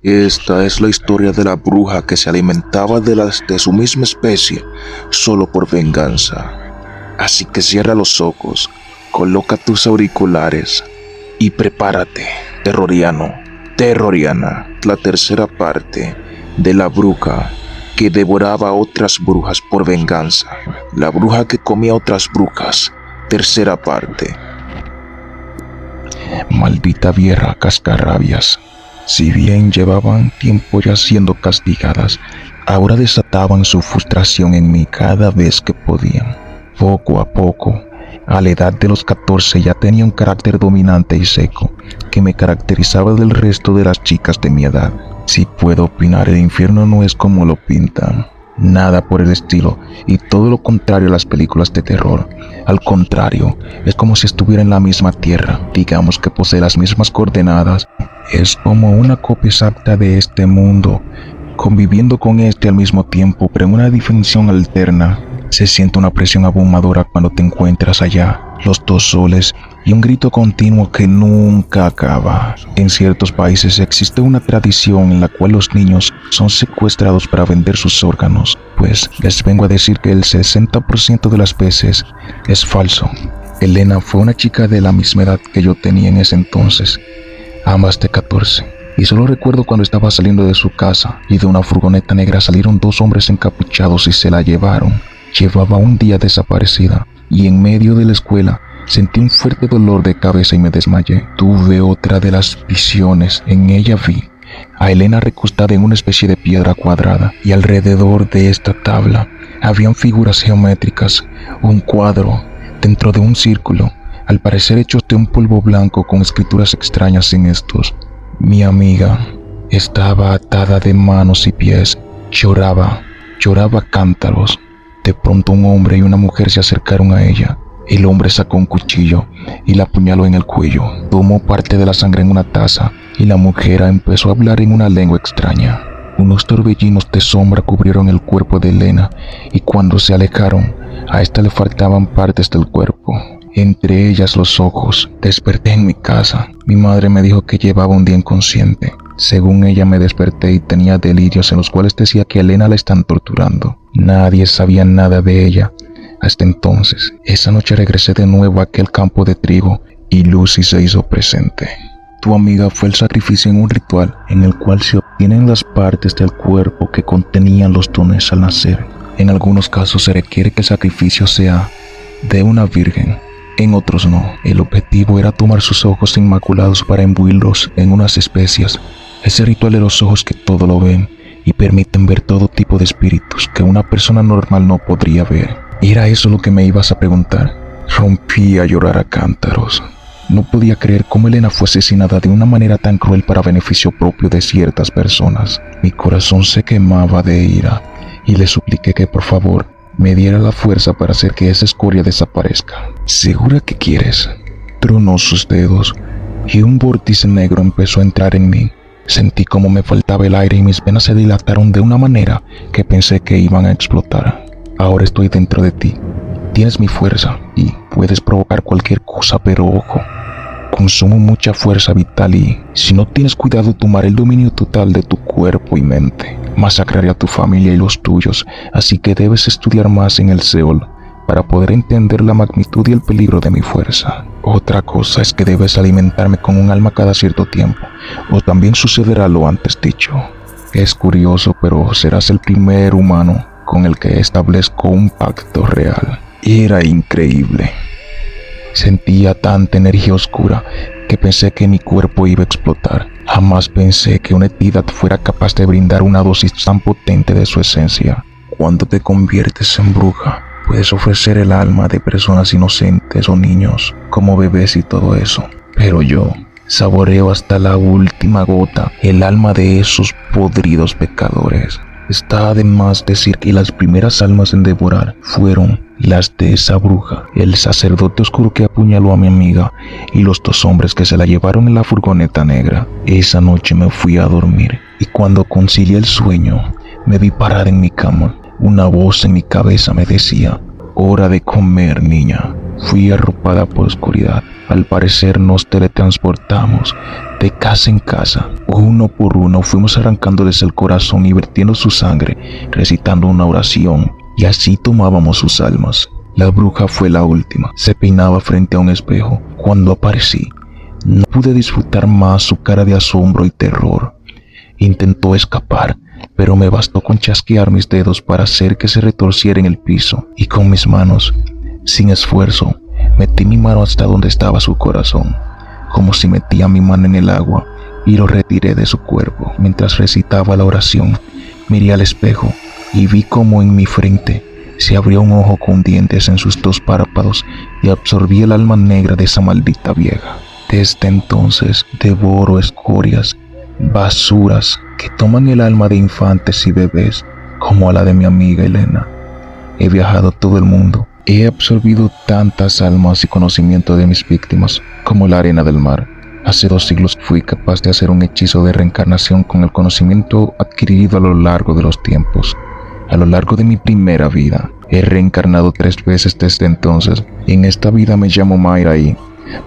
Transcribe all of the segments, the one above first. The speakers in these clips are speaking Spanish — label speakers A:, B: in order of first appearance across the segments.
A: Esta es la historia de la bruja que se alimentaba de las de su misma especie solo por venganza. Así que cierra los ojos, coloca tus auriculares y prepárate, terroriano, terroriana, la tercera parte de la bruja que devoraba a otras brujas por venganza. La bruja que comía a otras brujas, tercera parte.
B: Maldita vieja cascarrabias. Si bien llevaban tiempo ya siendo castigadas, ahora desataban su frustración en mí cada vez que podían. Poco a poco, a la edad de los 14 ya tenía un carácter dominante y seco que me caracterizaba del resto de las chicas de mi edad. Si puedo opinar, el infierno no es como lo pintan. Nada por el estilo, y todo lo contrario a las películas de terror. Al contrario, es como si estuviera en la misma tierra, digamos que posee las mismas coordenadas. Es como una copia exacta de este mundo, conviviendo con este al mismo tiempo, pero en una dimensión alterna. Se siente una presión abrumadora cuando te encuentras allá, los dos soles y un grito continuo que nunca acaba. En ciertos países existe una tradición en la cual los niños son secuestrados para vender sus órganos, pues les vengo a decir que el 60% de las veces es falso. Elena fue una chica de la misma edad que yo tenía en ese entonces, ambas de 14. Y solo recuerdo cuando estaba saliendo de su casa y de una furgoneta negra salieron dos hombres encapuchados y se la llevaron. Llevaba un día desaparecida y en medio de la escuela sentí un fuerte dolor de cabeza y me desmayé. Tuve otra de las visiones. En ella vi a Elena recostada en una especie de piedra cuadrada y alrededor de esta tabla habían figuras geométricas, un cuadro dentro de un círculo, al parecer hechos de un polvo blanco con escrituras extrañas en estos. Mi amiga estaba atada de manos y pies, lloraba cántaros. De pronto un hombre y una mujer se acercaron a ella. El hombre sacó un cuchillo y la apuñaló en el cuello. Tomó parte de la sangre en una taza y la mujer empezó a hablar en una lengua extraña. Unos torbellinos de sombra cubrieron el cuerpo de Elena y cuando se alejaron, a esta le faltaban partes del cuerpo, entre ellas los ojos. Desperté en mi casa. Mi madre me dijo que llevaba un día inconsciente. Según ella me desperté y tenía delirios en los cuales decía que a Elena la están torturando. Nadie sabía nada de ella hasta entonces. Esa noche regresé de nuevo a aquel campo de trigo y Lucy se hizo presente. Tu amiga fue el sacrificio en un ritual en el cual se obtienen las partes del cuerpo que contenían los dones al nacer. En algunos casos se requiere que el sacrificio sea de una virgen, en otros no. El objetivo era tomar sus ojos inmaculados para imbuirlos en unas especias. Ese ritual de los ojos que todo lo ven y permiten ver todo tipo de espíritus que una persona normal no podría ver. ¿Era eso lo que me ibas a preguntar? Rompí a llorar a cántaros. No podía creer cómo Elena fue asesinada de una manera tan cruel para beneficio propio de ciertas personas. Mi corazón se quemaba de ira y le supliqué que por favor me diera la fuerza para hacer que esa escoria desaparezca. ¿Segura que quieres? Tronó sus dedos y un vórtice negro empezó a entrar en mí. Sentí como me faltaba el aire y mis venas se dilataron de una manera que pensé que iban a explotar. Ahora estoy dentro de ti. Tienes mi fuerza y puedes provocar cualquier cosa, pero ojo, consumo mucha fuerza vital y, si no tienes cuidado, tomaré el dominio total de tu cuerpo y mente. Masacraré a tu familia y los tuyos, así que debes estudiar más en el Seol para poder entender la magnitud y el peligro de mi fuerza. Otra cosa es que debes alimentarme con un alma cada cierto tiempo, o también sucederá lo antes dicho. Es curioso, pero serás el primer humano con el que establezco un pacto real. Era increíble. Sentía tanta energía oscura que pensé que mi cuerpo iba a explotar. Jamás pensé que una entidad fuera capaz de brindar una dosis tan potente de su esencia. Cuando te conviertes en bruja, puedes ofrecer el alma de personas inocentes o niños, como bebés y todo eso. Pero yo saboreo hasta la última gota el alma de esos podridos pecadores. Está además decir que las primeras almas en devorar fueron las de esa bruja, el sacerdote oscuro que apuñaló a mi amiga y los dos hombres que se la llevaron en la furgoneta negra. Esa noche me fui a dormir y cuando concilié el sueño, me vi parada en mi cama. Una voz en mi cabeza me decía: hora de comer, niña. Fui arropada por oscuridad Al parecer nos teletransportamos de casa en casa. Uno por uno fuimos arrancándoles el corazón y vertiendo su sangre, recitando una oración, y así tomábamos sus almas. La bruja fue la última. Se peinaba frente a un espejo. Cuando aparecí, no pude disfrutar más su cara de asombro y terror. Intentó escapar, pero me bastó con chasquear mis dedos para hacer que se retorciera en el piso, y con mis manos, sin esfuerzo, metí mi mano hasta donde estaba su corazón, como si metía mi mano en el agua, y lo retiré de su cuerpo. Mientras recitaba la oración, miré al espejo y vi como en mi frente se abrió un ojo con dientes en sus 2 párpados y absorbí el alma negra de esa maldita vieja. Desde entonces devoro escorias, basuras que toman el alma de infantes y bebés, como a la de mi amiga Elena. He viajado todo el mundo. He absorbido tantas almas y conocimiento de mis víctimas como la arena del mar. Hace 2 siglos fui capaz de hacer un hechizo de reencarnación con el conocimiento adquirido a lo largo de los tiempos. A lo largo de mi primera vida, he reencarnado 3 veces desde entonces. En esta vida me llamo Mayra y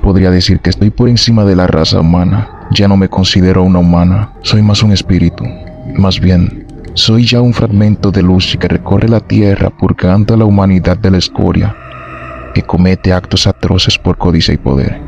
B: podría decir que estoy por encima de la raza humana. Ya no me considero una humana, soy más un espíritu. Más bien, soy ya un fragmento de luz que recorre la tierra purgando a la humanidad de la escoria, que comete actos atroces por codicia y poder.